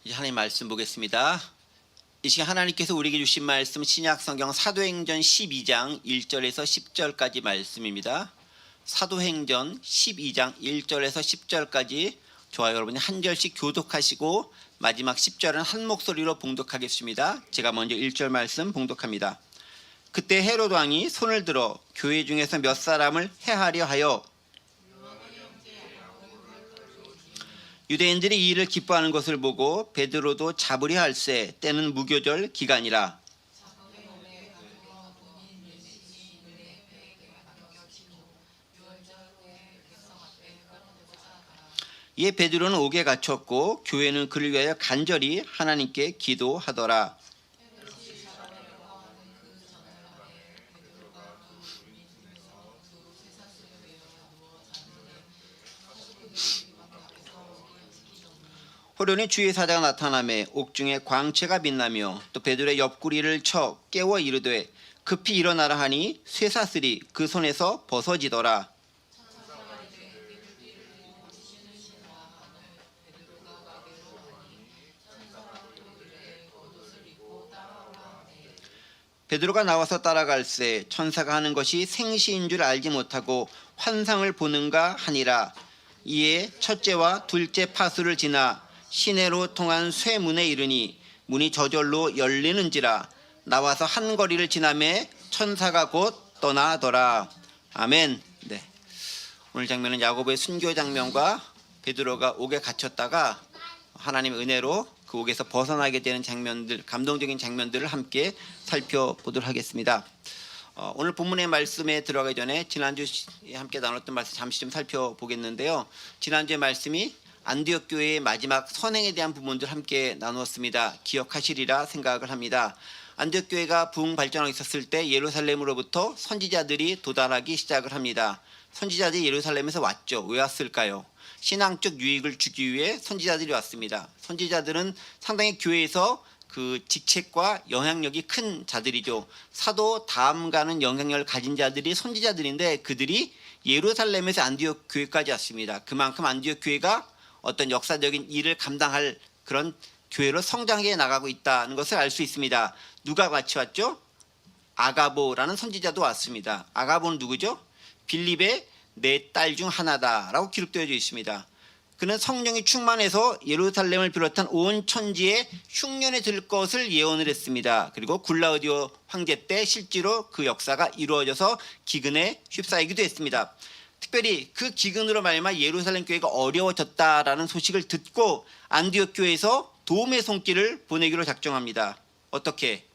이제 하나님 말씀 보겠습니다. 이 시간 하나님께서 우리에게 주신 말씀 신약 성경 사도행전 12장 1절에서 10절까지 말씀입니다. 사도행전 12장 1절에서 10절까지 저와 여러분이 한 절씩 교독하시고 마지막 10절은 한 목소리로 봉독하겠습니다. 제가 먼저 1절 말씀 봉독합니다. 그때 헤롯 왕이 손을 들어 교회 중에서 몇 사람을 해하려 하여 유대인들이 이 일을 기뻐하는 것을 보고 베드로도 잡으려 할세. 때는 무교절 기간이라. 이에 베드로는 옥에 갇혔고 교회는 그를 위하여 간절히 하나님께 기도하더라. 호련히 주의 사자가 나타나매 옥중에 광채가 빛나며 또 베드로의 옆구리를 쳐 깨워 이르되 급히 일어나라 하니 쇠사슬이 그 손에서 벗어지더라. 베드로가 나와서 따라갈새 천사가 하는 것이 생시인 줄 알지 못하고 환상을 보는가 하니라. 이에 첫째와 둘째 파수를 지나 시내로 통한 쇠문에 이르니 문이 저절로 열리는지라. 나와서 한 거리를 지나매 천사가 곧 떠나더라. 아멘. 네. 오늘 장면은 야고보의 순교 장면과 베드로가 옥에 갇혔다가 하나님의 은혜로 그 옥에서 벗어나게 되는 장면들, 감동적인 장면들을 함께 살펴보도록 하겠습니다. 오늘 본문의 말씀에 들어가기 전에 지난주에 함께 나눴던 말씀 잠시 좀 살펴보겠는데요. 지난주의 말씀이 안디옥 교회의 마지막 선행에 대한 부분들 함께 나누었습니다. 기억하시리라 생각을 합니다. 안디옥 교회가 부흥 발전하고 있었을 때 예루살렘으로부터 선지자들이 도달하기 시작을 합니다. 선지자들이 예루살렘에서 왔죠. 왜 왔을까요? 신앙적 유익을 주기 위해 선지자들이 왔습니다. 선지자들은 상당히 교회에서 그 직책과 영향력이 큰 자들이죠. 사도 다음 가는 영향력을 가진 자들이 선지자들인데 그들이 예루살렘에서 안디옥 교회까지 왔습니다. 그만큼 안디옥 교회가 어떤 역사적인 일을 감당할 그런 교회로 성장해 나가고 있다는 것을 알 수 있습니다. 누가 같이 왔죠? 아가보라는 선지자도 왔습니다. 아가보는 누구죠? 빌립의 네 딸 중 하나다라고 기록되어 있습니다. 그는 성령이 충만해서 예루살렘을 비롯한 온 천지에 흉년에 들 것을 예언을 했습니다. 그리고 굴라우디오 황제 때 실제로 그 역사가 이루어져서 기근에 휩싸이기도 했습니다. 특별히 그 기근으로 말미암아 예루살렘 교회가 어려워졌다라는 소식을 듣고 안디옥 교회에서 도움의 손길을 보내기로 작정합니다. 어떻게?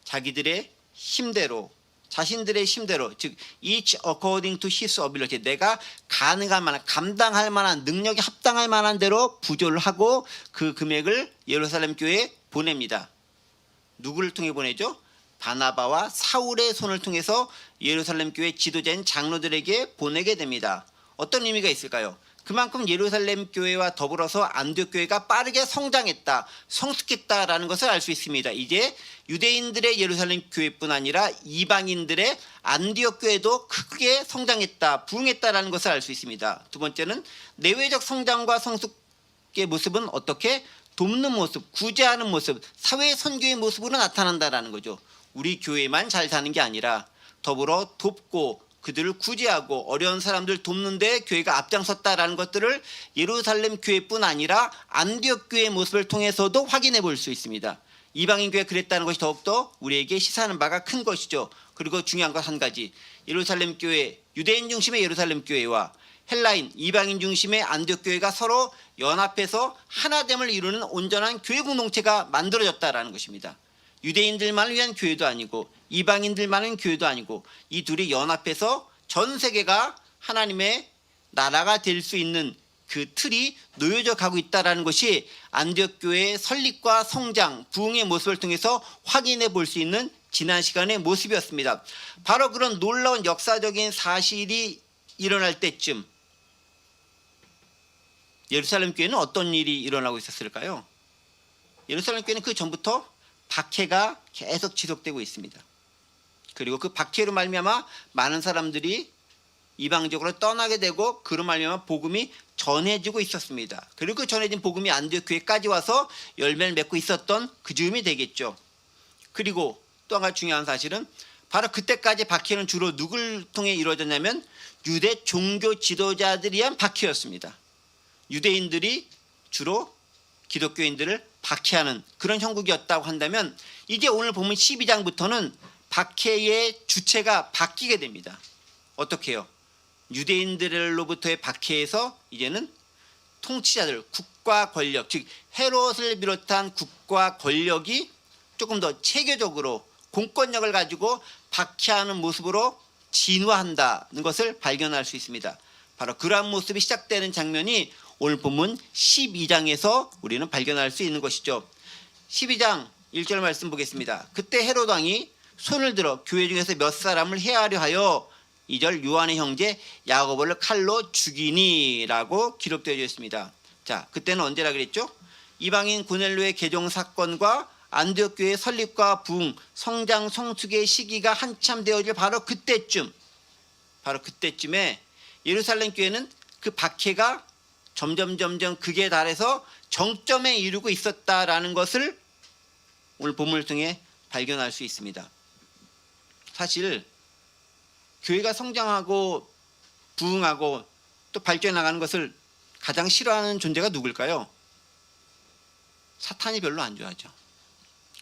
자기들의 힘대로, 자신들의 힘대로, 즉 each according to his ability, 내가 가능할 만한, 감당할 만한, 능력에 합당할 만한 대로 부조를 하고 그 금액을 예루살렘 교회에 보냅니다. 누구를 통해 보내죠? 바나바와 사울의 손을 통해서 예루살렘 교회 지도자인 장로들에게 보내게 됩니다. 어떤 의미가 있을까요? 그만큼 예루살렘 교회와 더불어서 안디옥 교회가 빠르게 성장했다, 성숙했다라는 것을 알 수 있습니다. 이제 유대인들의 예루살렘 교회뿐 아니라 이방인들의 안디옥 교회도 크게 성장했다, 부흥했다라는 것을 알 수 있습니다. 두 번째는 내외적 성장과 성숙의 모습은 어떻게? 돕는 모습, 구제하는 모습, 사회 선교의 모습으로 나타난다라는 거죠. 우리 교회만 잘 사는 게 아니라 더불어 돕고 그들을 구제하고 어려운 사람들 돕는 데 교회가 앞장섰다라는 것들을 예루살렘 교회뿐 아니라 안디옥 교회의 모습을 통해서도 확인해 볼 수 있습니다. 이방인 교회가 그랬다는 것이 더욱더 우리에게 시사하는 바가 큰 것이죠. 그리고 중요한 것 한 가지, 예루살렘 교회, 유대인 중심의 예루살렘 교회와 헬라인, 이방인 중심의 안디옥 교회가 서로 연합해서 하나됨을 이루는 온전한 교회 공동체가 만들어졌다라는 것입니다. 유대인들만을 위한 교회도 아니고 이방인들만은 교회도 아니고 이 둘이 연합해서 전 세계가 하나님의 나라가 될 수 있는 그 틀이 놓여져 가고 있다는 것이 안디옥 교회의 설립과 성장, 부흥의 모습을 통해서 확인해 볼 수 있는 지난 시간의 모습이었습니다. 바로 그런 놀라운 역사적인 사실이 일어날 때쯤 예루살렘 교회는 어떤 일이 일어나고 있었을까요? 예루살렘 교회는 그 전부터 박해가 계속 지속되고 있습니다. 그리고 그 박해로 말미암아 많은 사람들이 이방적으로 떠나게 되고 그로 말미암아 복음이 전해지고 있었습니다. 그리고 그 전해진 복음이 안디옥 교회까지 와서 열매를 맺고 있었던 그 즈음이 되겠죠. 그리고 또 한 가지 중요한 사실은 바로 그때까지 박해는 주로 누굴 통해 이루어졌냐면 유대 종교 지도자들이 한 박해였습니다. 유대인들이 주로 기독교인들을 박해하는 그런 형국이었다고 한다면 이제 오늘 보면 12장부터는 박해의 주체가 바뀌게 됩니다. 어떻게 해요? 유대인들로부터의 박해에서 이제는 통치자들, 국가 권력, 즉 헤롯을 비롯한 국가 권력이 조금 더 체계적으로 공권력을 가지고 박해하는 모습으로 진화한다는 것을 발견할 수 있습니다. 바로 그러한 모습이 시작되는 장면이 오늘 본문 12장에서 우리는 발견할 수 있는 것이죠. 12장 1절 말씀 보겠습니다. 그때 헤롯 왕이 손을 들어 교회 중에서 몇 사람을 해하려 하여 2절 요한의 형제 야고보를 칼로 죽이니라고 기록되어 있습니다. 자, 그때는 언제라 그랬죠? 이방인 고넬료의 개종 사건과 안디옥 교회의 설립과 부흥, 성장 성숙의 시기가 한참 되어질 바로 그때쯤에 예루살렘 교회는 그 박해가 점점 극에 달해서 정점에 이르고 있었다라는 것을 오늘 본문을 통해 발견할 수 있습니다. 사실 교회가 성장하고 부흥하고 또 발전해 나가는 것을 가장 싫어하는 존재가 누굴까요? 사탄이 별로 안 좋아하죠.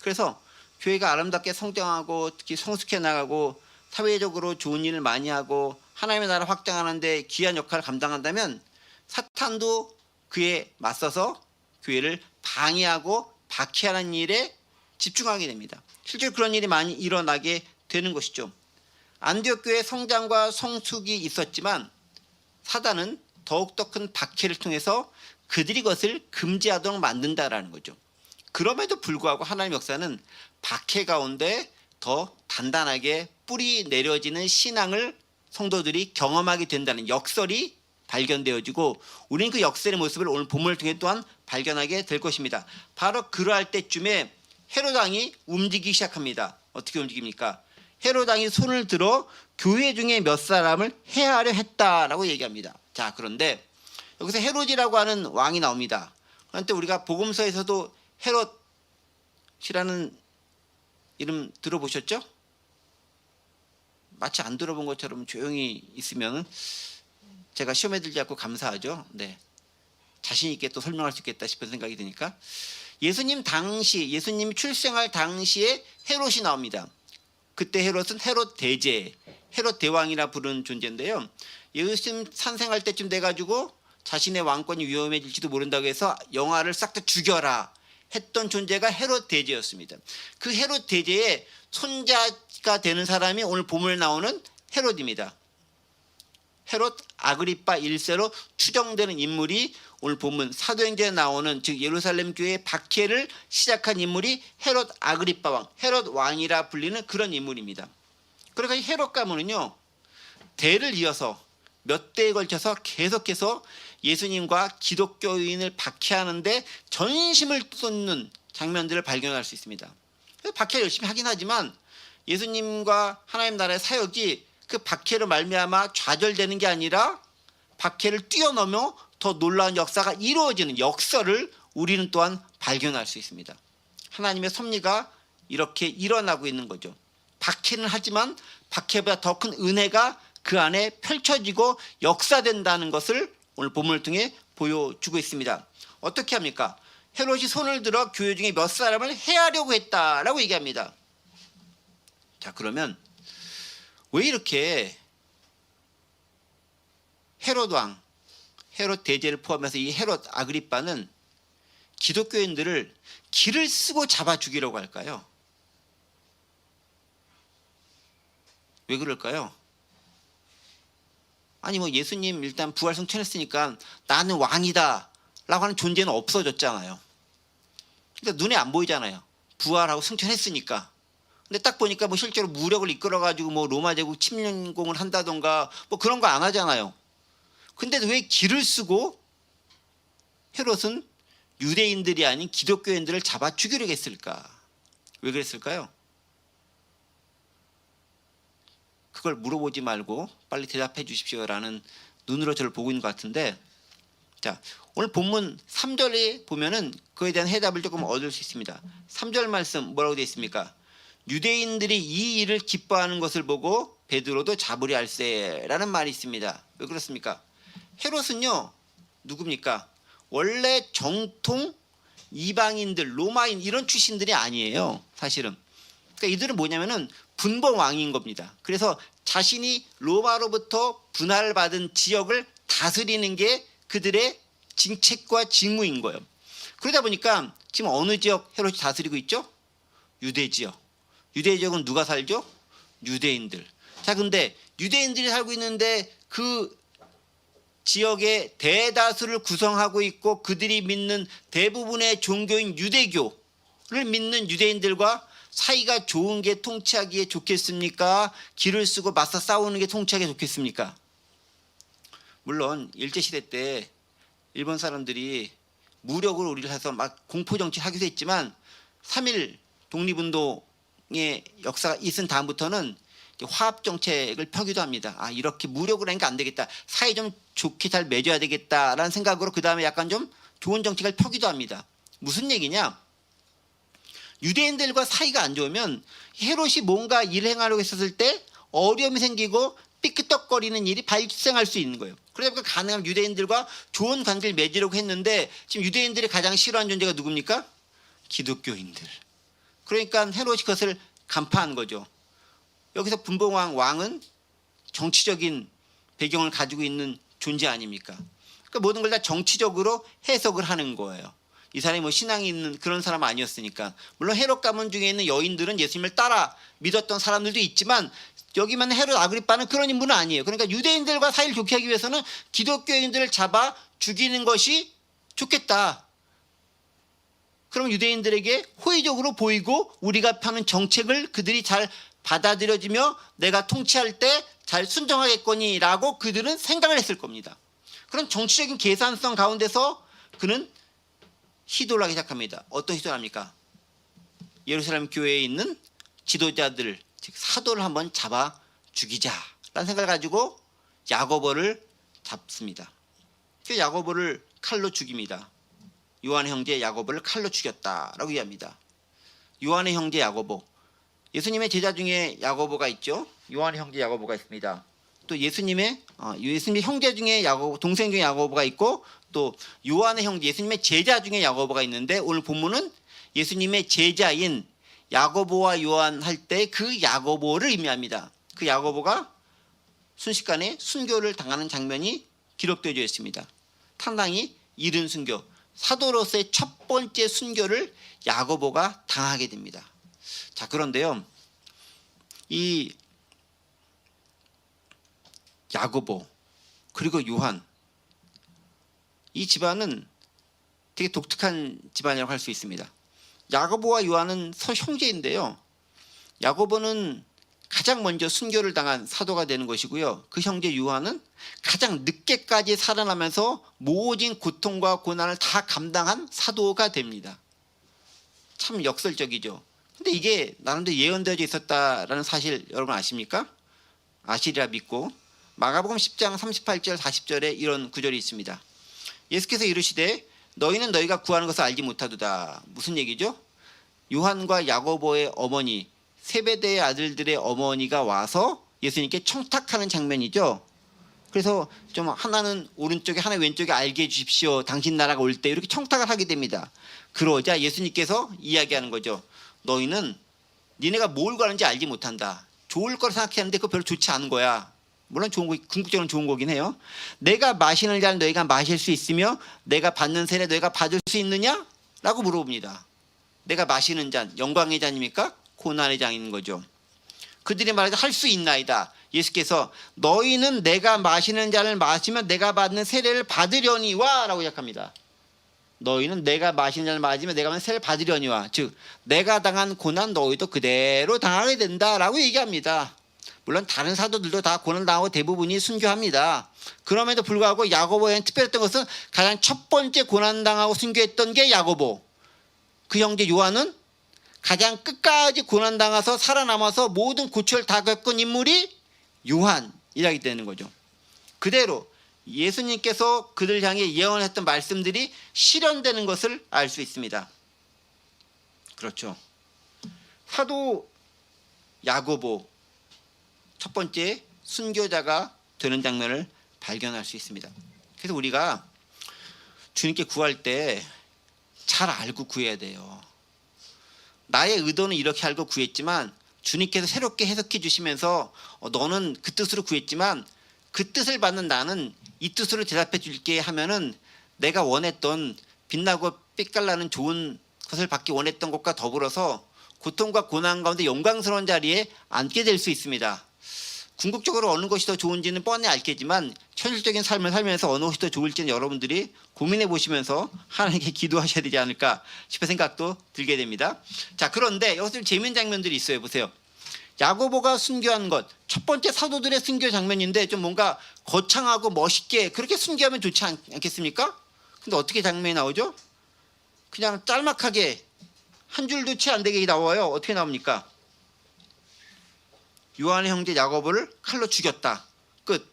그래서 교회가 아름답게 성장하고 특히 성숙해 나가고 사회적으로 좋은 일을 많이 하고 하나님의 나라 확장하는데 귀한 역할을 감당한다면 사탄도 그에 맞서서 교회를 방해하고 박해하는 일에 집중하게 됩니다. 실제로 그런 일이 많이 일어나게 되는 것이죠. 안디옥 교회의 성장과 성숙이 있었지만 사단은 더욱더 큰 박해를 통해서 그들이 그것을 금지하도록 만든다라는 거죠. 그럼에도 불구하고 하나님의 역사는 박해 가운데 더 단단하게 뿌리 내려지는 신앙을 성도들이 경험하게 된다는 역설이 발견되어지고 우리는 그 역설의 모습을 오늘 본문을 통해 또한 발견하게 될 것입니다. 바로 그러할 때쯤에 헤롯 왕이 움직이기 시작합니다. 어떻게 움직입니까? 헤롯 왕이 손을 들어 교회 중에 몇 사람을 해하려 했다라고 얘기합니다. 자, 그런데 여기서 헤롯이라고 하는 왕이 나옵니다. 그런데 우리가 복음서에서도 헤롯이라는 이름 들어보셨죠? 마치 안 들어본 것처럼 조용히 있으면 제가 시험에 들지 않고 감사하죠. 네, 자신 있게 또 설명할 수 있겠다 싶은 생각이 드니까 예수님이 출생할 당시에 헤롯이 나옵니다. 그때 헤롯은 헤롯 대제, 헤롯 대왕이라 부르는 존재인데요. 예수님 탄생할 때쯤 돼가지고 자신의 왕권이 위험해질지도 모른다고 해서 영아를 싹 다 죽여라 했던 존재가 헤롯 대제였습니다. 그 헤롯 대제의 손자가 되는 사람이 오늘 본문에 나오는 헤롯입니다. 헤롯 아그리파 1세로 추정되는 인물이 오늘 본문 사도행전에 나오는 즉 예루살렘 교회의 박해를 시작한 인물이 헤롯 아그리파 왕, 헤롯 왕이라 불리는 그런 인물입니다. 그러니까 이 헤롯 가문은요, 대를 이어서 몇 대에 걸쳐서 계속해서 예수님과 기독교인을 박해하는데 전심을 쏟는 장면들을 발견할 수 있습니다. 박해 열심히 하긴 하지만 예수님과 하나님 나라의 사역이 그 박해로 말미암아 좌절되는 게 아니라 박해를 뛰어넘어 더 놀라운 역사가 이루어지는 역설을 우리는 또한 발견할 수 있습니다. 하나님의 섭리가 이렇게 일어나고 있는 거죠. 박해는 하지만 박해보다 더 큰 은혜가 그 안에 펼쳐지고 역사된다는 것을 오늘 본문을 통해 보여주고 있습니다. 어떻게 합니까? 헤롯이 손을 들어 교회 중에 몇 사람을 해하려고 했다라고 얘기합니다. 자, 그러면 왜 이렇게 헤롯 왕, 헤롯 대제를 포함해서 이 헤롯 아그리빠는 기독교인들을 길을 쓰고 잡아 죽이려고 할까요? 왜 그럴까요? 아니 뭐 예수님 일단 부활 승천했으니까 나는 왕이다 라고 하는 존재는 없어졌잖아요. 그러니까 눈에 안 보이잖아요. 부활하고 승천했으니까. 근데 딱 보니까 뭐 실제로 무력을 이끌어가지고 뭐 로마 제국 침공을 한다던가 뭐 그런 거 안 하잖아요. 근데 왜 길을 쓰고 헤롯은 유대인들이 아닌 기독교인들을 잡아 죽이려고 했을까? 왜 그랬을까요? 그걸 물어보지 말고 빨리 대답해 주십시오라는 눈으로 저를 보고 있는 것 같은데 자, 오늘 본문 3절에 보면은 그에 대한 해답을 조금 얻을 수 있습니다. 3절 말씀 뭐라고 되어 있습니까? 유대인들이 이 일을 기뻐하는 것을 보고 베드로도 잡으려 할세라는 말이 있습니다. 왜 그렇습니까? 헤롯은요 누굽니까? 원래 정통 이방인들, 로마인 이런 출신들이 아니에요. 사실은. 그러니까 이들은 뭐냐면은 분봉 왕인 겁니다. 그래서 자신이 로마로부터 분할을 받은 지역을 다스리는 게 그들의 직책과 직무인 거예요. 그러다 보니까 지금 어느 지역 헤롯이 다스리고 있죠? 유대 지역. 유대 지역은 누가 살죠? 유대인들. 자, 근데 유대인들이 살고 있는데 그 지역의 대다수를 구성하고 있고 그들이 믿는 대부분의 종교인 유대교를 믿는 유대인들과 사이가 좋은 게 통치하기에 좋겠습니까? 기를 쓰고 맞서 싸우는 게 통치하기에 좋겠습니까? 물론 일제시대 때 일본 사람들이 무력으로 우리를 해서 막 공포정치 하기도 했지만 3.1 독립운동의 역사가 있은 다음부터는 화합정책을 펴기도 합니다. 아, 이렇게 무력으로 하는 게 안 되겠다. 사이 좀 좋게 잘 맺어야 되겠다라는 생각으로 그 다음에 약간 좀 좋은 정책을 펴기도 합니다. 무슨 얘기냐? 유대인들과 사이가 안 좋으면 헤롯이 뭔가 일을 행하려고 했었을 때 어려움이 생기고 삐끄떡거리는 일이 발생할 수 있는 거예요. 그러다 보니까 가능한 유대인들과 좋은 관계를 맺으려고 했는데 지금 유대인들이 가장 싫어하는 존재가 누굽니까? 기독교인들. 그러니까 헤롯이 그것을 간파한 거죠. 여기서 분봉왕 왕은 정치적인 배경을 가지고 있는 존재 아닙니까? 그러니까 모든 걸 다 정치적으로 해석을 하는 거예요. 이 사람이 뭐 신앙이 있는 그런 사람 아니었으니까. 물론 헤롯 가문 중에 있는 여인들은 예수님을 따라 믿었던 사람들도 있지만 여기만 헤롯 아그리빠는 그런 인물은 아니에요. 그러니까 유대인들과 사이를 좋게 하기 위해서는 기독교인들을 잡아 죽이는 것이 좋겠다. 그럼 유대인들에게 호의적으로 보이고 우리가 펴는 정책을 그들이 잘 받아들여지며 내가 통치할 때 잘 순종하겠거니라고 그들은 생각을 했을 겁니다. 그런 정치적인 계산성 가운데서 그는 시도를 하기 시작합니다. 어떤 시도를 합니까? 예루살렘 교회에 있는 지도자들, 즉 사도를 한번 잡아 죽이자라는 생각을 가지고 야고보를 잡습니다. 그 야고보를 칼로 죽입니다. 요한의 형제 야고보를 칼로 죽였다라고 이야기합니다. 요한의 형제 야고보, 예수님의 제자 중에 야고보가 있죠. 요한의 형제 야고보가 있습니다. 또 예수님의 형제 중에 야고보, 동생 중에 야고보가 있고 또 요한의 형제, 예수님의 제자 중에 야고보가 있는데 오늘 본문은 예수님의 제자인 야고보와 요한 할 때 그 야고보를 의미합니다. 그 야고보가 순식간에 순교를 당하는 장면이 기록되어 있습니다. 상당히 이른 순교, 사도로서의 첫 번째 순교를 야고보가 당하게 됩니다. 자, 그런데요, 이 야고보 그리고 요한, 이 집안은 되게 독특한 집안이라고 할 수 있습니다. 야고보와 요한은 형제인데요, 야고보는 가장 먼저 순교를 당한 사도가 되는 것이고요, 그 형제 요한은 가장 늦게까지 살아나면서 모진 고통과 고난을 다 감당한 사도가 됩니다. 참 역설적이죠. 근데 이게 나름대로 예언되어져 있었다라는 사실 여러분 아십니까? 아시리라 믿고 마가복음 10장 38절 40절에 이런 구절이 있습니다. 예수께서 이르시되 너희는 너희가 구하는 것을 알지 못하도다. 무슨 얘기죠? 요한과 야고보의 어머니, 세베대의 아들들의 어머니가 와서 예수님께 청탁하는 장면이죠. 그래서 좀 하나는 오른쪽에 하나 왼쪽에 알게 해주십시오. 당신 나라가 올 때 이렇게 청탁을 하게 됩니다. 그러자 예수님께서 이야기하는 거죠. 너희는 니네가 뭘 구하는지 알지 못한다. 좋을 거라 생각했는데 그거 별로 좋지 않은 거야. 물론 좋은 거, 궁극적으로는 좋은 거긴 해요. 내가 마시는 잔 너희가 마실 수 있으며 내가 받는 세례 너희가 받을 수 있느냐? 라고 물어봅니다. 내가 마시는 잔, 영광의 잔입니까? 고난의 잔인 거죠. 그들이 말하자 할 수 있나이다. 예수께서 너희는 내가 마시는 잔을 마시면 내가 받는 세례를 받으려니와 라고 시작합니다. 너희는 내가 마시는 잔을 마시면 내가 받는 세례를 받으려니와, 즉 내가 당한 고난 너희도 그대로 당하게 된다라고 얘기합니다. 물론 다른 사도들도 다 고난당하고 대부분이 순교합니다. 그럼에도 불구하고 야고보에는 특별했던 것은 가장 첫 번째 고난당하고 순교했던 게 야고보, 그 형제 요한은 가장 끝까지 고난당해서 살아남아서 모든 고초를 다 겪은 인물이 요한이라기 되는 거죠. 그대로 예수님께서 그들 향해 예언했던 말씀들이 실현되는 것을 알 수 있습니다. 그렇죠. 사도 야고보 첫 번째 순교자가 되는 장면을 발견할 수 있습니다. 그래서 우리가 주님께 구할 때 잘 알고 구해야 돼요. 나의 의도는 이렇게 알고 구했지만 주님께서 새롭게 해석해 주시면서 너는 그 뜻으로 구했지만 그 뜻을 받는 나는 이 뜻으로 대답해 줄게 하면은 내가 원했던 빛나고 빛깔나는 좋은 것을 받기 원했던 것과 더불어서 고통과 고난 가운데 영광스러운 자리에 앉게 될 수 있습니다. 궁극적으로 어느 것이 더 좋은지는 뻔히 알겠지만 현실적인 삶을 살면서 어느 것이 더 좋을지는 여러분들이 고민해 보시면서 하나님께 기도하셔야 되지 않을까 싶은 생각도 들게 됩니다. 자, 그런데 여기서 재미있는 장면들이 있어요. 보세요. 야고보가 순교한 것, 첫 번째 사도들의 순교 장면인데 좀 뭔가 거창하고 멋있게 그렇게 순교하면 좋지 않겠습니까? 근데 어떻게 장면이 나오죠? 그냥 짤막하게 한 줄도 채 안 되게 나와요. 어떻게 나옵니까? 요한의 형제 야고보를 칼로 죽였다. 끝.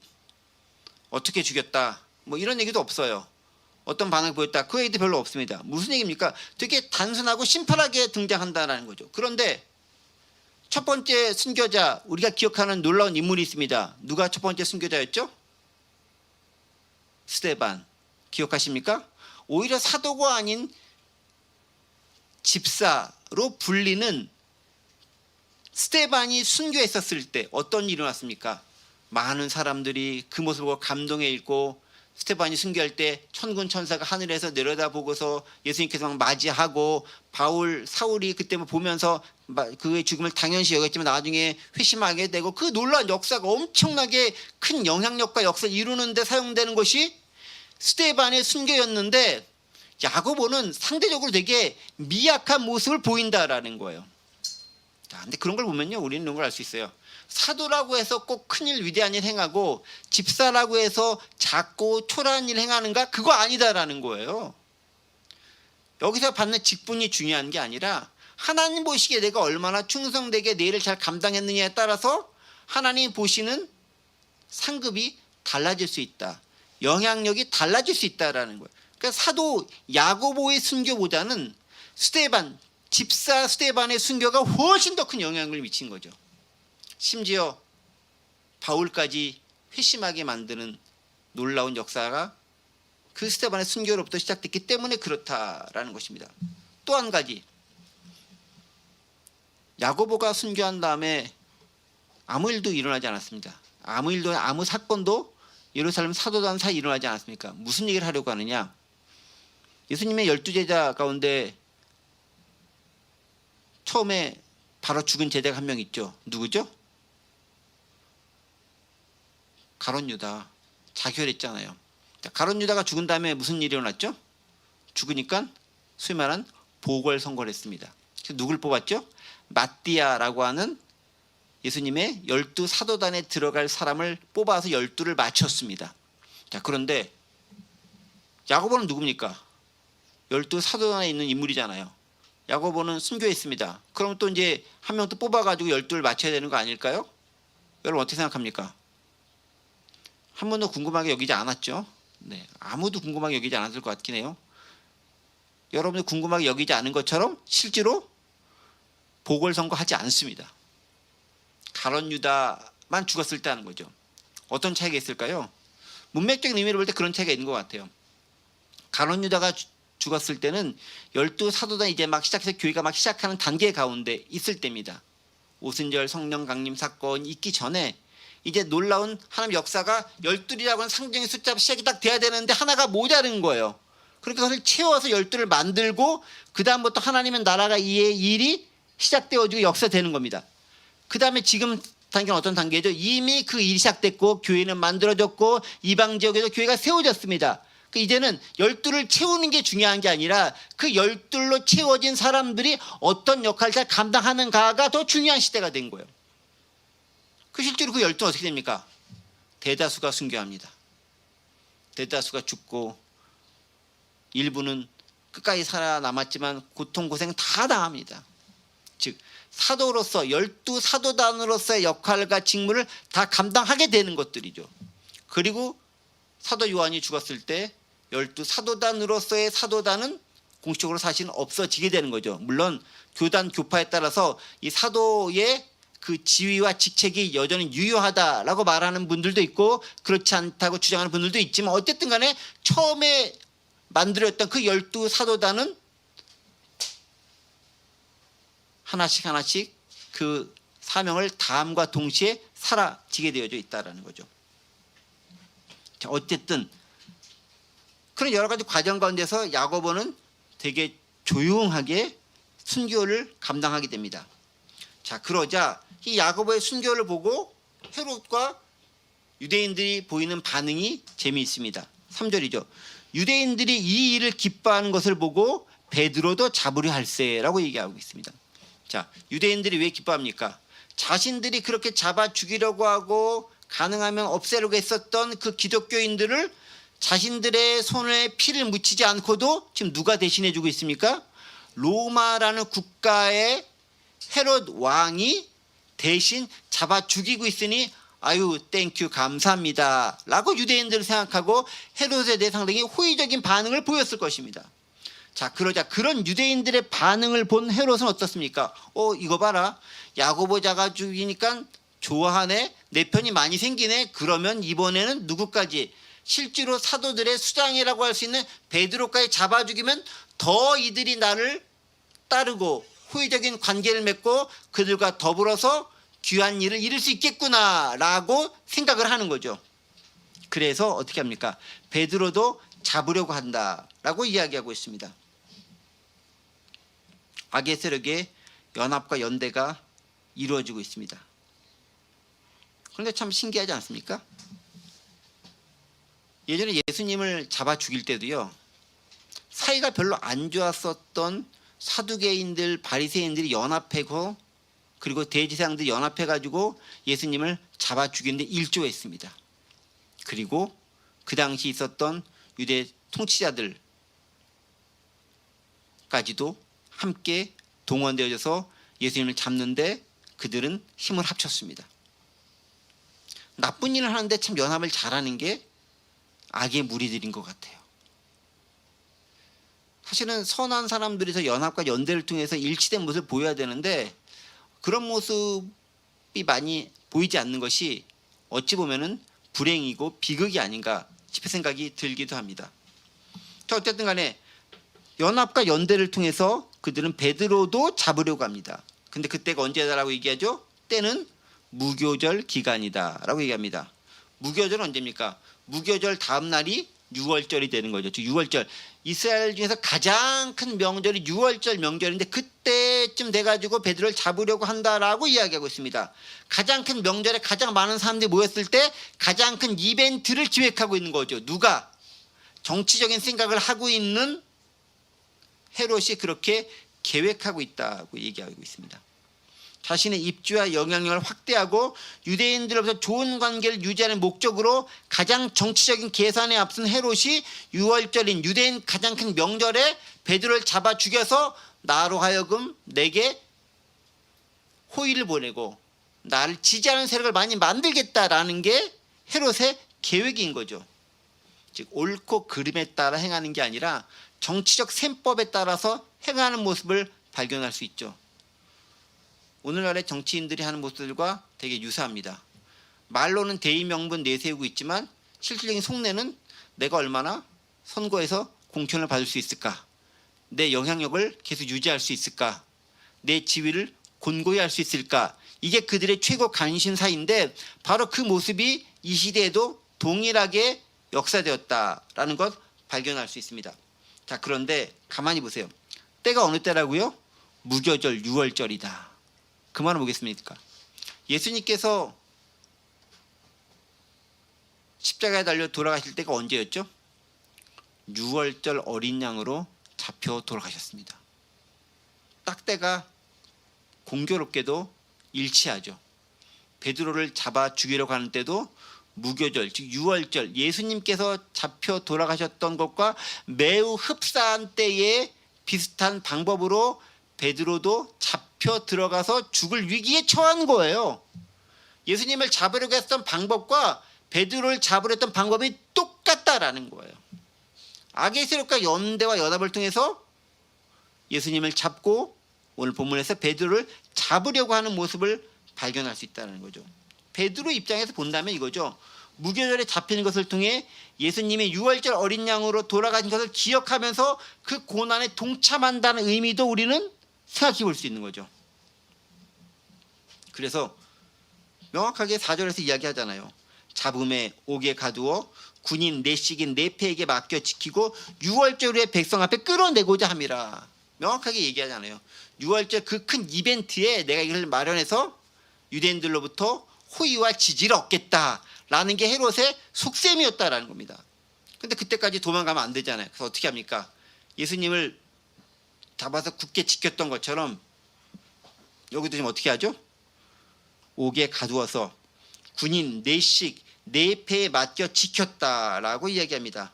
어떻게 죽였다. 뭐 이런 얘기도 없어요. 어떤 반응을 보였다. 그 얘기도 별로 없습니다. 무슨 얘기입니까? 되게 단순하고 심플하게 등장한다는 거죠. 그런데 첫 번째 순교자, 우리가 기억하는 놀라운 인물이 있습니다. 누가 첫 번째 순교자였죠? 스데반. 기억하십니까? 오히려 사도가 아닌 집사로 불리는 스데반이 순교했었을 때 어떤 일이 일어났습니까? 많은 사람들이 그 모습을 보고 감동해 있고 스데반이 순교할 때 천군 천사가 하늘에서 내려다보고서 예수님께서 막 맞이하고 사울이 그때 보면서 그의 죽음을 당연시 여겼지만 나중에 회심하게 되고 그 놀라운 역사가 엄청나게 큰 영향력과 역사를 이루는 데 사용되는 것이 스데반의 순교였는데 야고보는 상대적으로 되게 미약한 모습을 보인다라는 거예요. 자, 근데 그런 걸 보면요, 우리는 이런 걸 알 수 있어요. 사도라고 해서 꼭 큰일 위대한 일 행하고 집사라고 해서 작고 초라한 일 행하는가? 그거 아니다라는 거예요. 여기서 받는 직분이 중요한 게 아니라 하나님 보시기에 내가 얼마나 충성되게 내 일을 잘 감당했느냐에 따라서 하나님 보시는 상급이 달라질 수 있다. 영향력이 달라질 수 있다라는 거예요. 그러니까 사도 야고보의 순교보다는 집사 스데반의 순교가 훨씬 더 큰 영향을 미친 거죠. 심지어 바울까지 회심하게 만드는 놀라운 역사가 그 스데반의 순교로부터 시작됐기 때문에 그렇다라는 것입니다. 또 한 가지, 야고보가 순교한 다음에 아무 일도 일어나지 않았습니다. 아무 사건도 예루살렘 사도단 사이에 일어나지 않았습니까? 무슨 얘기를 하려고 하느냐? 예수님의 12제자 가운데 처음에 바로 죽은 제자가 한 명 있죠. 누구죠? 가룟 유다. 자결했잖아요. 가룟 유다가 죽은 다음에 무슨 일이 일어났죠? 죽으니까 소위 말한 보궐선거를 했습니다. 그래서 누굴 뽑았죠? 마띠아라고 하는 예수님의 12사도단에 들어갈 사람을 뽑아서 12를 맞췄습니다. 자, 그런데 야고보는 누굽니까? 12사도단에 있는 인물이잖아요. 야고보는 순교했습니다. 그럼 또 이제 한 명 또 뽑아가지고 12를 맞춰야 되는 거 아닐까요? 여러분 어떻게 생각합니까? 한 번도 궁금하게 여기지 않았죠? 네, 아무도 궁금하게 여기지 않았을 것 같긴 해요. 여러분들 궁금하게 여기지 않은 것처럼 실제로 보궐선거 하지 않습니다. 가룟 유다만 죽었을 때 하는 거죠. 어떤 차이가 있을까요? 문맥적인 의미로 볼 때 그런 차이가 있는 것 같아요. 가룟 유다가 죽었을 때는 12사도단 이제 막 시작해서 교회가 막 시작하는 단계 가운데 있을 때입니다. 오순절 성령 강림 사건이 있기 전에 이제 놀라운 하나님 역사가 12이라고 하는 상징의 숫자 시작이 딱 돼야 되는데 하나가 모자른 거예요. 그러니까 그것을 채워서 12를 만들고 그 다음부터 하나님의 나라가 이 일이 시작되어지고 역사되는 겁니다. 그 다음에 지금 단계는 어떤 단계죠? 이미 그 일이 시작됐고 교회는 만들어졌고 이방 지역에서 교회가 세워졌습니다. 이제는 12를 채우는 게 중요한 게 아니라 그 12로 채워진 사람들이 어떤 역할을 잘 감당하는가가 더 중요한 시대가 된 거예요. 그 실제로 그 12는 어떻게 됩니까? 대다수가 순교합니다. 대다수가 죽고 일부는 끝까지 살아남았지만 고통 고생 다 당합니다. 즉 사도로서 12사도단으로서의 역할과 직무를 다 감당하게 되는 것들이죠. 그리고 사도 요한이 죽었을 때 12사도단으로서의 사도단은 공식적으로 사실은 없어지게 되는 거죠. 물론 교단 교파에 따라서 이 사도의 그 지위와 직책이 여전히 유효하다라고 말하는 분들도 있고 그렇지 않다고 주장하는 분들도 있지만 어쨌든 간에 처음에 만들었던 그 12사도단은 하나씩 그 사명을 다함과 동시에 사라지게 되어져 있다는 거죠. 자, 어쨌든 그런 여러 가지 과정 가운데서 야고보는 되게 조용하게 순교를 감당하게 됩니다. 자, 그러자 이 야고보의 순교를 보고 헤롯과 유대인들이 보이는 반응이 재미있습니다. 3절이죠. 유대인들이 이 일을 기뻐하는 것을 보고 베드로도 잡으려 할세라고 얘기하고 있습니다. 자, 유대인들이 왜 기뻐합니까? 자신들이 그렇게 잡아 죽이려고 하고 가능하면 없애려고 했었던 그 기독교인들을 자신들의 손에 피를 묻히지 않고도 지금 누가 대신해 주고 있습니까? 로마라는 국가의 헤롯 왕이 대신 잡아 죽이고 있으니 아유 땡큐 감사합니다 라고 유대인들을 생각하고 헤롯에 대해 상당히 호의적인 반응을 보였을 것입니다. 자, 그러자 그런 유대인들의 반응을 본 헤롯은 어떻습니까? 이거 봐라, 야고보 잡아 죽이니까 좋아하네, 내 편이 많이 생기네. 그러면 이번에는 누구까지, 실제로 사도들의 수장이라고 할 수 있는 베드로까지 잡아 죽이면 더 이들이 나를 따르고 호의적인 관계를 맺고 그들과 더불어서 귀한 일을 이룰 수 있겠구나라고 생각을 하는 거죠. 그래서 어떻게 합니까? 베드로도 잡으려고 한다라고 이야기하고 있습니다. 악의 세력의 연합과 연대가 이루어지고 있습니다. 그런데 참 신기하지 않습니까? 예전에 예수님을 잡아 죽일 때도요, 사이가 별로 안 좋았었던 사두개인들, 바리새인들이 연합하고 그리고 대제사장들이 연합해가지고 예수님을 잡아 죽이는데 일조했습니다. 그리고 그 당시 있었던 유대 통치자들까지도 함께 동원되어져서 예수님을 잡는데 그들은 힘을 합쳤습니다. 나쁜 일을 하는데 참 연합을 잘하는 게 악의 무리들인 것 같아요. 사실은 선한 사람들이서 연합과 연대를 통해서 일치된 모습을 보여야 되는데 그런 모습이 많이 보이지 않는 것이 어찌 보면은 불행이고 비극이 아닌가 싶은 생각이 들기도 합니다. 자, 어쨌든 간에 연합과 연대를 통해서 그들은 베드로도 잡으려고 합니다. 근데 그때가 언제다라고 얘기하죠? 때는 무교절 기간이다라고 얘기합니다. 무교절은 언제입니까? 무교절 다음 날이 6월절이 되는 거죠. 6월절, 이스라엘 중에서 가장 큰 명절이 6월절 명절인데 그때쯤 돼가지고 베드로를 잡으려고 한다라고 이야기하고 있습니다. 가장 큰 명절에 가장 많은 사람들이 모였을 때 가장 큰 이벤트를 기획하고 있는 거죠. 누가? 정치적인 생각을 하고 있는 헤롯이 그렇게 계획하고 있다고 얘기하고 있습니다. 자신의 입지와 영향력을 확대하고 유대인들로부터 좋은 관계를 유지하는 목적으로 가장 정치적인 계산에 앞선 헤롯이 6월절인 유대인 가장 큰 명절에 베드로를 잡아 죽여서 나로 하여금 내게 호의를 보내고 나를 지지하는 세력을 많이 만들겠다라는 게 헤롯의 계획인 거죠. 즉 옳고 그름에 따라 행하는 게 아니라 정치적 셈법에 따라서 행하는 모습을 발견할 수 있죠. 오늘날의 정치인들이 하는 모습들과 되게 유사합니다. 말로는 대의 명분 내세우고 있지만 실질적인 속내는 내가 얼마나 선거에서 공천을 받을 수 있을까, 내 영향력을 계속 유지할 수 있을까, 내 지위를 곤고히 할 수 있을까, 이게 그들의 최고 관심사인데 바로 그 모습이 이 시대에도 동일하게 역사되었다라는 것 발견할 수 있습니다. 자, 그런데 가만히 보세요. 때가 어느 때라고요? 무교절 6월절이다. 그 말은 뭐겠습니까? 예수님께서 십자가에 달려 돌아가실 때가 언제였죠? 6월절 어린 양으로 잡혀 돌아가셨습니다. 딱 때가 공교롭게도 일치하죠. 베드로를 잡아 죽이려고 하는 때도 무교절, 즉 6월절, 예수님께서 잡혀 돌아가셨던 것과 매우 흡사한 때에 비슷한 방법으로 베드로도 잡혀 들어가서 죽을 위기에 처한 거예요. 예수님을 잡으려고 했던 방법과 베드로를 잡으려 했던 방법이 똑같은 있다라는 거예요. 악의 세력과 연대와 연합을 통해서 예수님을 잡고 오늘 본문에서 베드로를 잡으려고 하는 모습을 발견할 수 있다는 거죠. 베드로 입장에서 본다면 이거죠. 무교절에 잡히는 것을 통해 예수님의 유월절 어린 양으로 돌아가신 것을 기억하면서 그 고난에 동참한다는 의미도 우리는 생각해 볼 수 있는 거죠. 그래서 명확하게 4절에서 이야기하잖아요. 잡음에 옥에 가두어 군인 내식인 네페에게 맡겨 지키고 유월절 후에 백성 앞에 끌어내고자 함이라. 명확하게 얘기하잖아요. 유월절 그 큰 이벤트에 내가 이걸 마련해서 유대인들로부터 호의와 지지를 얻겠다라는 게 헤롯의 속셈이었다라는 겁니다. 근데 그때까지 도망가면 안 되잖아요. 그래서 어떻게 합니까? 예수님을 잡아서 굳게 지켰던 것처럼 여기도 지금 어떻게 하죠? 옥에 가두어서 군인 내식 네패에 맡겨 지켰다라고 이야기합니다.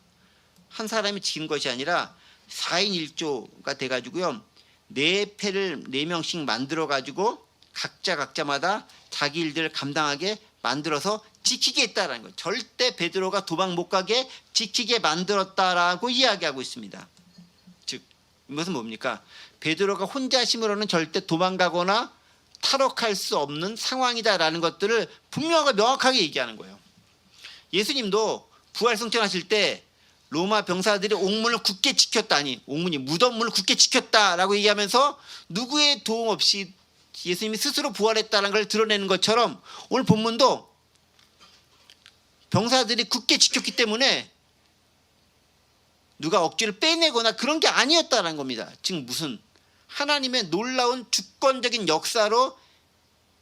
한 사람이 지킨 것이 아니라 4인 1조가 돼가지고요. 네 패를 4명씩 만들어가지고 각자마다 자기 일들을 감당하게 만들어서 지키게 했다라는 거예요. 절대 베드로가 도망 못 가게 지키게 만들었다라고 이야기하고 있습니다. 즉 이것은 뭡니까? 베드로가 혼자 힘으로는 절대 도망가거나 탈옥할 수 없는 상황이다라는 것들을 분명하고 명확하게 얘기하는 거예요. 예수님도 부활승천하실 때 로마 병사들이 옥문을 굳게 지켰다니, 옥문이 무덤문을 굳게 지켰다라고 얘기하면서 누구의 도움 없이 예수님이 스스로 부활했다는 걸 드러내는 것처럼 오늘 본문도 병사들이 굳게 지켰기 때문에 누가 억지를 빼내거나 그런 게 아니었다는 겁니다. 즉 무슨 하나님의 놀라운 주권적인 역사로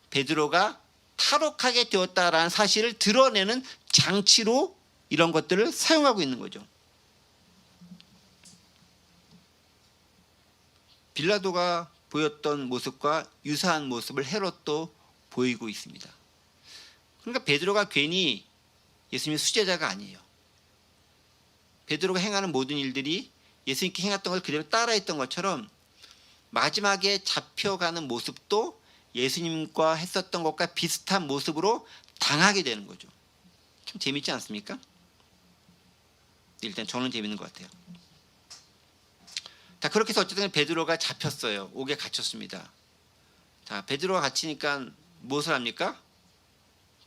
베드로가 탈옥하게 되었다라는 사실을 드러내는 장치로 이런 것들을 사용하고 있는 거죠. 빌라도가 보였던 모습과 유사한 모습을 헤롯도 보이고 있습니다. 그러니까 베드로가 괜히 예수님의 수제자가 아니에요. 베드로가 행하는 모든 일들이 예수님께 행했던 걸 그대로 따라했던 것처럼 마지막에 잡혀가는 모습도 예수님과 했었던 것과 비슷한 모습으로 당하게 되는 거죠. 참 재밌지 않습니까? 일단 저는 재밌는 것 같아요. 자, 그렇게 해서 어쨌든 베드로가 잡혔어요. 옥에 갇혔습니다. 자, 베드로가 갇히니까 무엇을 합니까?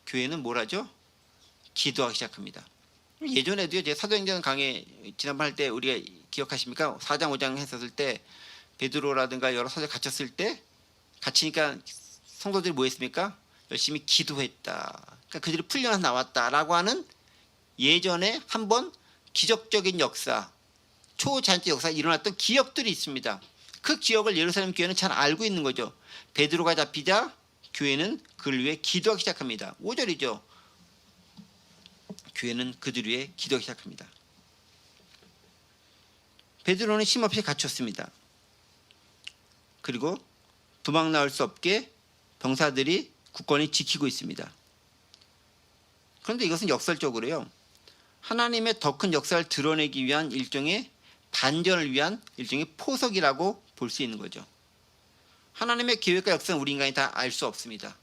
교회는 뭘 하죠? 기도하기 시작합니다. 예전에도요, 제가 사도행전 강의 지난번 할 때 우리가 기억하십니까? 4장 5장 했었을 때 베드로라든가 여러 사도들 갇혔을 때 갇히니까 성도들이 뭐 했습니까? 열심히 기도했다. 그러니까 그들이 풀려나 나왔다라고 하는 예전에 한번 기적적인 역사, 초잔치 역사가 일어났던 기억들이 있습니다. 그 기억을 예루살렘 교회는 잘 알고 있는 거죠. 베드로가 잡히자 교회는 그를 위해 기도하기 시작합니다. 5절이죠. 교회는 그들 위해 기도하기 시작합니다. 베드로는 쉼없이 갇혔습니다. 그리고 도망 나올 수 없게 병사들이 굳건히 지키고 있습니다. 그런데 이것은 역설적으로요. 하나님의 더 큰 역사를 드러내기 위한 일종의 반전을 위한 일종의 포석이라고 볼 수 있는 거죠. 하나님의 계획과 역사는 우리 인간이 다 알 수 없습니다.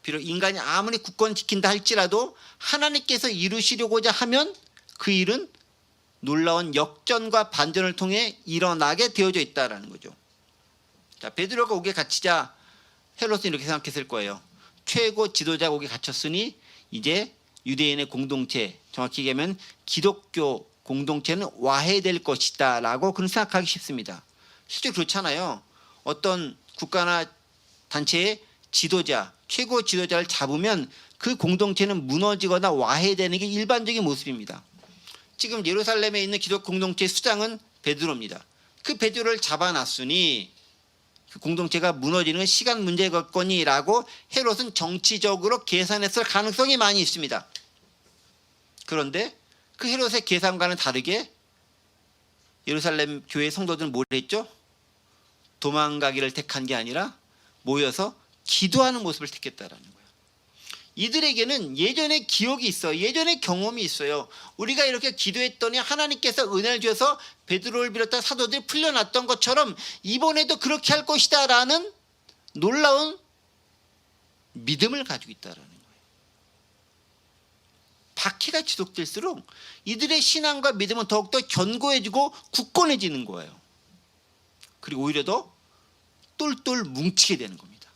비록 인간이 아무리 굳건히 지킨다 할지라도 하나님께서 이루시려고자 하면 그 일은 놀라운 역전과 반전을 통해 일어나게 되어져 있다는 거죠. 자, 베드로가 옥에 갇히자 헤롯은 이렇게 생각했을 거예요. 최고 지도자가 옥에 갇혔으니 이제 유대인의 공동체, 정확히 얘기하면 기독교 공동체는 와해될 것이다 라고 그런 생각하기 쉽습니다. 실제 그렇잖아요. 어떤 국가나 단체의 지도자, 최고 지도자를 잡으면 그 공동체는 무너지거나 와해되는 게 일반적인 모습입니다. 지금 예루살렘에 있는 기독교 공동체의 수장은 베드로입니다. 그 베드로를 잡아놨으니 그 공동체가 무너지는 건 시간 문제겠거니라고 헤롯은 정치적으로 계산했을 가능성이 많이 있습니다. 그런데 그 헤롯의 계산과는 다르게 예루살렘 교회 성도들은 뭘 했죠? 도망가기를 택한 게 아니라 모여서 기도하는 모습을 택했다라는 거예요. 이들에게는 예전의 기억이 있어요. 예전의 경험이 있어요. 우리가 이렇게 기도했더니 하나님께서 은혜를 주셔서 베드로를 비롯한 사도들이 풀려났던 것처럼 이번에도 그렇게 할 것이다 라는 놀라운 믿음을 가지고 있다라는 거예요. 박해가 지속될수록 이들의 신앙과 믿음은 더욱더 견고해지고 굳건해지는 거예요. 그리고 오히려 더 똘똘 뭉치게 되는 겁니다.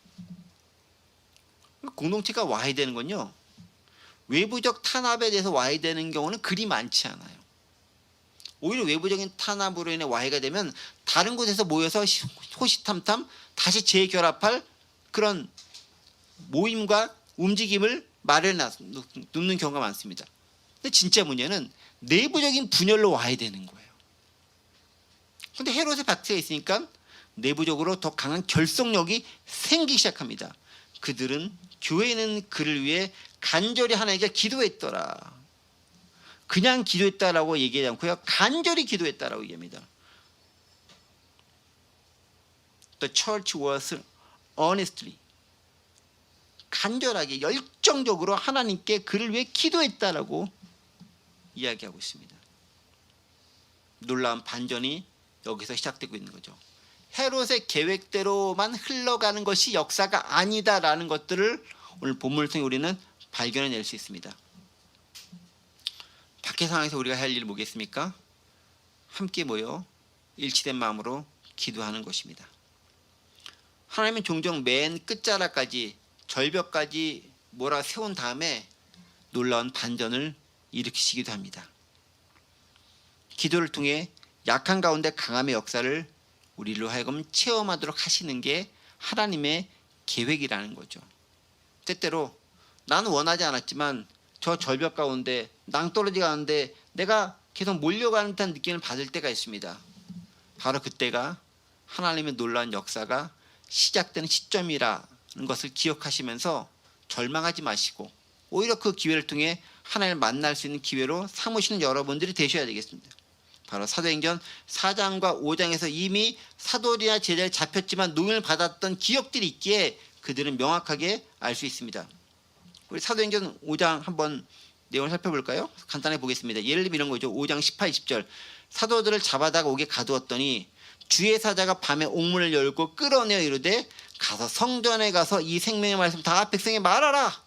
공동체가 와야 되는 건요, 외부적 탄압에 대해서 와야 되는 경우는 그리 많지 않아요. 오히려 외부적인 탄압으로 인해 와해가 되면 다른 곳에서 모여서 호시탐탐 다시 재결합할 그런 모임과 움직임을 마련해 놓는 경우가 많습니다. 근데 진짜 문제는 내부적인 분열로 와야 되는 거예요. 근데 헤롯의 박해가 있으니까 내부적으로 더 강한 결속력이 생기기 시작합니다. 그들은 교회에 있는 그를 위해 간절히 하나님께 기도했더라. 그냥 기도했다라고 얘기하지 않고요, 간절히 기도했다라고 얘기합니다. The church was earnestly, 간절하게 열정적으로 하나님께 그를 위해 기도했다라고 이야기하고 있습니다. 놀라운 반전이 여기서 시작되고 있는 거죠. 헤롯의 계획대로만 흘러가는 것이 역사가 아니다라는 것들을 오늘 본문을 통해 우리는 발견해낼 수 있습니다. 박해 상황에서 우리가 할 일이 뭐겠습니까? 함께 모여 일치된 마음으로 기도하는 것입니다. 하나님은 종종 맨 끝자락까지, 절벽까지 몰아 세운 다음에 놀라운 반전을 일으키시기도 합니다. 기도를 통해 약한 가운데 강함의 역사를 우리로 하여금 체험하도록 하시는 게 하나님의 계획이라는 거죠. 때때로 나는 원하지 않았지만 저 절벽 가운데, 낭떠러지 가운데 내가 계속 몰려가는 듯한 느낌을 받을 때가 있습니다. 바로 그때가 하나님의 놀라운 역사가 시작되는 시점이라는 것을 기억하시면서 절망하지 마시고 오히려 그 기회를 통해 하나님을 만날 수 있는 기회로 삼으시는 여러분들이 되셔야 되겠습니다. 바로 사도행전 4장과 5장에서 이미 사도들이나 제자들이 잡혔지만 노임을 받았던 기억들이 있기에 그들은 명확하게 알 수 있습니다. 우리 사도행전 5장 한번 내용을 살펴볼까요? 간단히 보겠습니다. 예를 들면 이런 거죠. 5장 18, 20절. 사도들을 잡아다가 옥에 가두었더니 주의 사자가 밤에 옥문을 열고 끌어내어 이르되 가서 성전에 가서 이 생명의 말씀 다 백성에 말하라.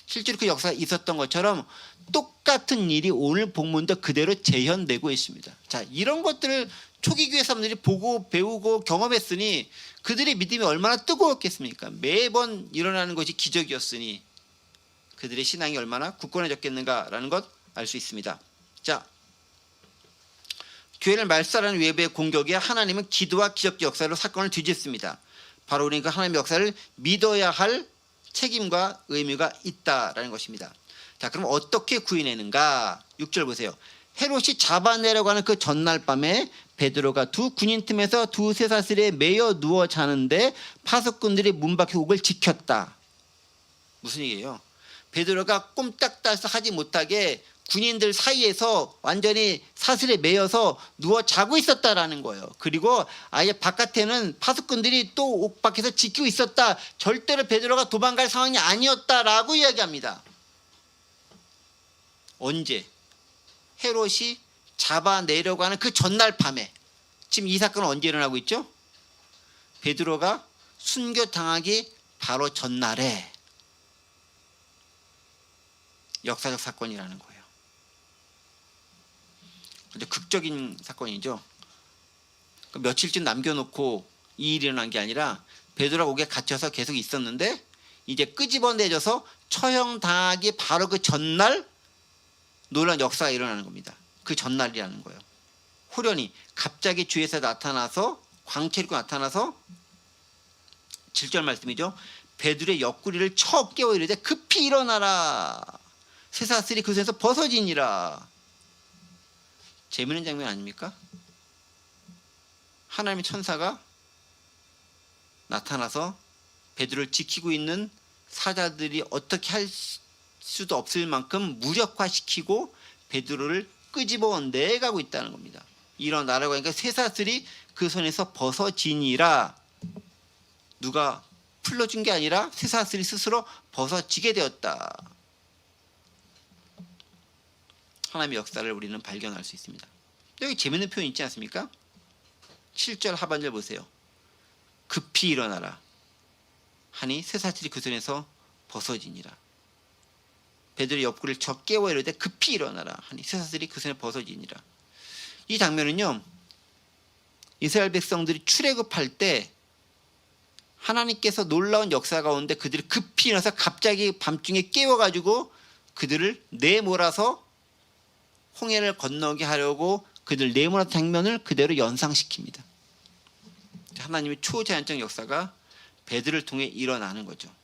실제로 그 역사가 있었던 것처럼 똑같은 일이 오늘 본문도 그대로 재현되고 있습니다. 자, 이런 것들을 초기 교회 사람들이 보고 배우고 경험했으니 그들의 믿음이 얼마나 뜨거웠겠습니까? 매번 일어나는 것이 기적이었으니 그들의 신앙이 얼마나 굳건해졌겠는가라는 것 알 수 있습니다. 자, 교회를 말살하는 외부의 공격에 하나님은 기도와 기적 역사로 사건을 뒤집습니다. 바로 우리가 하나님의 역사를 믿어야 할 책임과 의무가 있다라는 것입니다. 자, 그럼 어떻게 구해내는가? 6절 보세요. 헤롯이 잡아내려고 하는 그 전날 밤에 베드로가 두 군인 틈에서 두 쇠사슬에 매여 누워 자는데 파수꾼들이 문 밖에 옥을 지켰다. 무슨 얘기예요? 베드로가 꼼짝달싹 하지 못하게 군인들 사이에서 완전히 사슬에 매여서 누워 자고 있었다라는 거예요. 그리고 아예 바깥에는 파수꾼들이 또 옥 밖에서 지키고 있었다. 절대로 베드로가 도망갈 상황이 아니었다라고 이야기합니다. 언제? 헤롯이 잡아내려고 하는 그 전날 밤에. 지금 이 사건은 언제 일어나고 있죠? 베드로가 순교당하기 바로 전날에 역사적 사건이라는 거예요. 근데 극적인 사건이죠. 며칠쯤 남겨놓고 이 일이 일어난 게 아니라 베드로가 옥에 갇혀서 계속 있었는데 이제 끄집어내져서 처형당하기 바로 그 전날 놀라운 역사가 일어나는 겁니다. 그 전날이라는 거예요. 호련히 갑자기 주에서 나타나서 광채 입고 나타나서 7절 말씀이죠. 베드로의 옆구리를 쳐 깨워 이르되 급히 일어나라. 쇠사슬이 그 손에서 벗어지니라. 재미있는 장면 아닙니까? 하나님의 천사가 나타나서 베드로를 지키고 있는 사자들이 어떻게 할 수도 없을 만큼 무력화시키고 베드로를 끄집어 내가고 있다는 겁니다. 일어나라고 하니까 쇠사슬이 그 손에서 벗어지니라. 누가 풀러준 게 아니라 쇠사슬이 스스로 벗어지게 되었다. 하나님의 역사를 우리는 발견할 수 있습니다. 여기 재밌는 표현 있지 않습니까? 7절 하반절 보세요. 급히 일어나라 하니 쇠사슬이 그 손에서 벗어지니라. 베드로의 옆구리를 쳐 깨워 이르되 급히 일어나라 하니 쇠사슬이 그 손에 벗어지니라. 이 장면은요, 이스라엘 백성들이 출애굽할 때 하나님께서 놀라운 역사 가운데 그들이 급히 일어나서 갑자기 밤중에 깨워가지고 그들을 내몰아서 홍해를 건너게 하려고 그들 내몰아 장면을 그대로 연상시킵니다. 하나님의 초자연적 역사가 베드로를 통해 일어나는 거죠.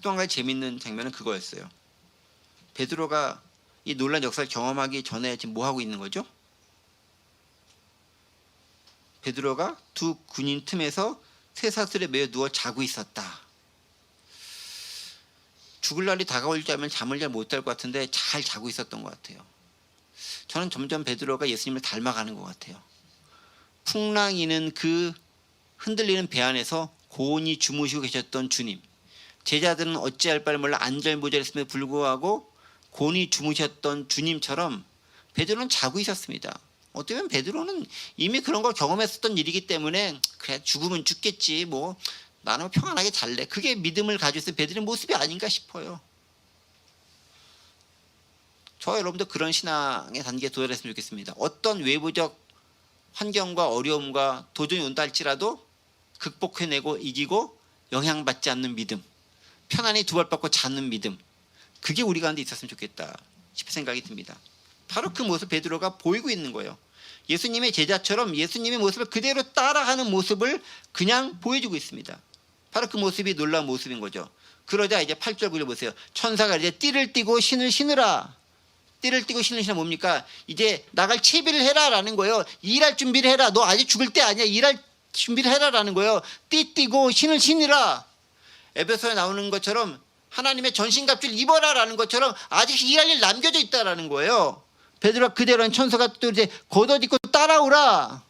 또 한 가지 재밌는 장면은 그거였어요. 베드로가 이 놀라운 역사를 경험하기 전에 지금 뭐 하고 있는 거죠? 베드로가 두 군인 틈에서 쇠사슬에 매여 누워 자고 있었다. 죽을 날이 다가올 줄 알면 잠을 잘 못 잘 것 같은데 잘 자고 있었던 것 같아요. 저는 점점 베드로가 예수님을 닮아가는 것 같아요. 풍랑이는 그 흔들리는 배 안에서 고온히 주무시고 계셨던 주님, 제자들은 어찌할 바를 몰라 안절부절했음에도 불구하고 고온히 주무셨던 주님처럼 베드로는 자고 있었습니다. 어떻게 보면 베드로는 이미 그런 걸 경험했었던 일이기 때문에 그래 죽으면 죽겠지 뭐 나는 평안하게 잘래, 그게 믿음을 가지고 있는 베드로의 모습이 아닌가 싶어요. 저 여러분도 그런 신앙의 단계에 도달했으면 좋겠습니다. 어떤 외부적 환경과 어려움과 도전이 온다 할지라도 극복해내고 이기고 영향받지 않는 믿음, 편안히 두 발 뻗고 자는 믿음, 그게 우리 가운데 있었으면 좋겠다 싶은 생각이 듭니다. 바로 그 모습 베드로가 보이고 있는 거예요. 예수님의 제자처럼 예수님의 모습을 그대로 따라가는 모습을 그냥 보여주고 있습니다. 바로 그 모습이 놀라운 모습인 거죠. 그러자 이제 8절 9절 보세요. 천사가 이제 띠를 띠고 신을 신으라. 띠를 띠고 신을 신으라 뭡니까? 이제 나갈 채비를 해라 라는 거예요. 일할 준비를 해라. 너 아직 죽을 때 아니야. 일할 준비를 해라 라는 거예요. 띠 띠고 신을 신으라. 에베소에 나오는 것처럼 하나님의 전신갑주를 입어라 라는 것처럼 아직 일할 일 남겨져 있다라는 거예요. 베드로가 그대로 한 천사가 또 이제 걷어딛고 따라오라.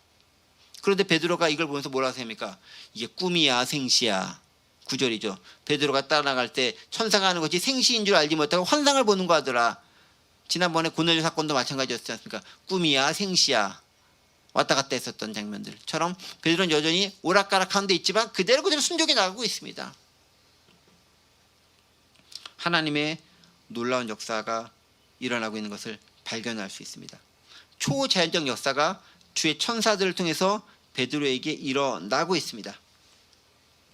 그런데 베드로가 이걸 보면서 뭐라고 생각합니까? 이게 꿈이야 생시야. 9절이죠. 베드로가 따라나갈 때 천사가 하는 것이 생시인 줄 알지 못하고 환상을 보는 거 하더라. 지난번에 고넬료 사건도 마찬가지였지 않습니까? 꿈이야 생시야. 왔다 갔다 했었던 장면들처럼 베드로는 여전히 오락가락한 데 있지만 그대로 순종해 나가고 있습니다. 하나님의 놀라운 역사가 일어나고 있는 것을 발견할 수 있습니다. 초자연적 역사가 주의 천사들을 통해서 베드로에게 일어나고 있습니다.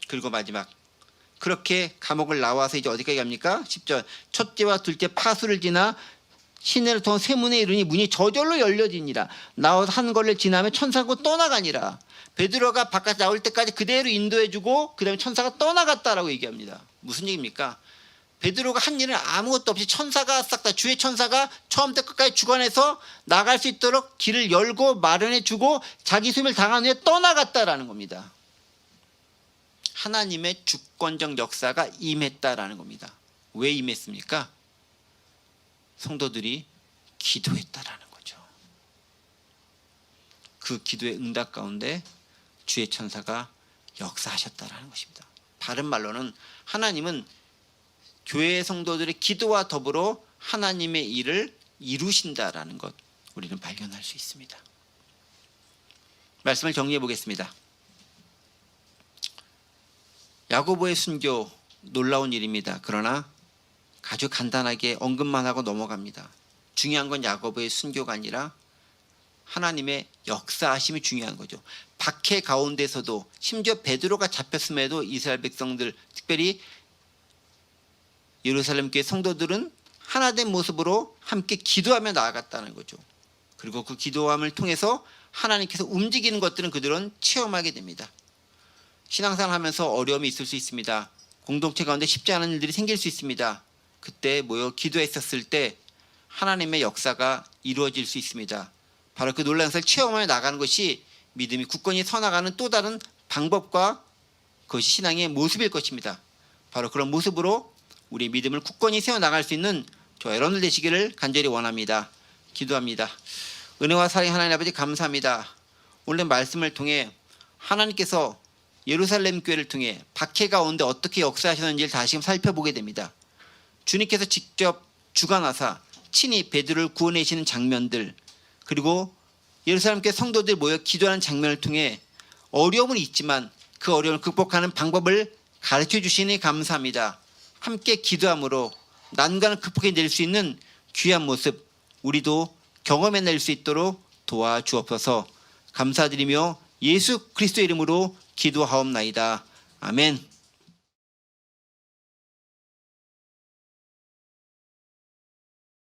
그리고 마지막, 그렇게 감옥을 나와서 이제 어디까지 갑니까? 10절, 첫째와 둘째 파수를 지나 시내를 통한 쇠문에 이르니 문이 저절로 열려지니라. 나와서 한 걸레 지나면 천사가 떠나가니라. 베드로가 바깥 나올 때까지 그대로 인도해주고 그 다음에 천사가 떠나갔다라고 얘기합니다. 무슨 얘기입니까? 베드로가 한 일은 아무것도 없이 천사가 싹 다 주의 천사가 처음부터 끝까지 주관해서 나갈 수 있도록 길을 열고 마련해 주고 자기 수임을 당한 후에 떠나갔다라는 겁니다. 하나님의 주권적 역사가 임했다라는 겁니다. 왜 임했습니까? 성도들이 기도했다라는 거죠. 그 기도의 응답 가운데 주의 천사가 역사하셨다라는 것입니다. 다른 말로는 하나님은 교회의 성도들의 기도와 더불어 하나님의 일을 이루신다라는 것, 우리는 발견할 수 있습니다. 말씀을 정리해 보겠습니다. 야고보의 순교, 놀라운 일입니다. 그러나 아주 간단하게 언급만 하고 넘어갑니다. 중요한 건 야고보의 순교가 아니라 하나님의 역사하심이 중요한 거죠. 박해 가운데서도 심지어 베드로가 잡혔음에도 이스라엘 백성들, 특별히 예루살렘 교회 성도들은 하나된 모습으로 함께 기도하며 나아갔다는 거죠. 그리고 그 기도함을 통해서 하나님께서 움직이는 것들은 그들은 체험하게 됩니다. 신앙생활 하면서 어려움이 있을 수 있습니다. 공동체 가운데 쉽지 않은 일들이 생길 수 있습니다. 그때 모여 기도했었을 때 하나님의 역사가 이루어질 수 있습니다. 바로 그 놀라운 것을 체험하며 나가는 것이 믿음이 굳건히 서나가는 또 다른 방법과 그것이 신앙의 모습일 것입니다. 바로 그런 모습으로 우리 믿음을 굳건히 세워나갈 수 있는 저와 여러분들 되시기를 간절히 원합니다. 기도합니다. 은혜와 사랑의 하나님 아버지 감사합니다. 오늘 말씀을 통해 하나님께서 예루살렘 교회를 통해 박해 가운데 어떻게 역사하시는지를 다시금 살펴보게 됩니다. 주님께서 직접 주관하사 친히 베드로를 구원해주시는 장면들, 그리고 예루살렘 교회 성도들이 모여 기도하는 장면을 통해 어려움은 있지만 그 어려움을 극복하는 방법을 가르쳐 주시니 감사합니다. 함께 기도함으로 난관을 극복해낼 수 있는 귀한 모습 우리도 경험해낼 수 있도록 도와주옵소서. 감사드리며 예수 그리스도 이름으로 기도하옵나이다. 아멘.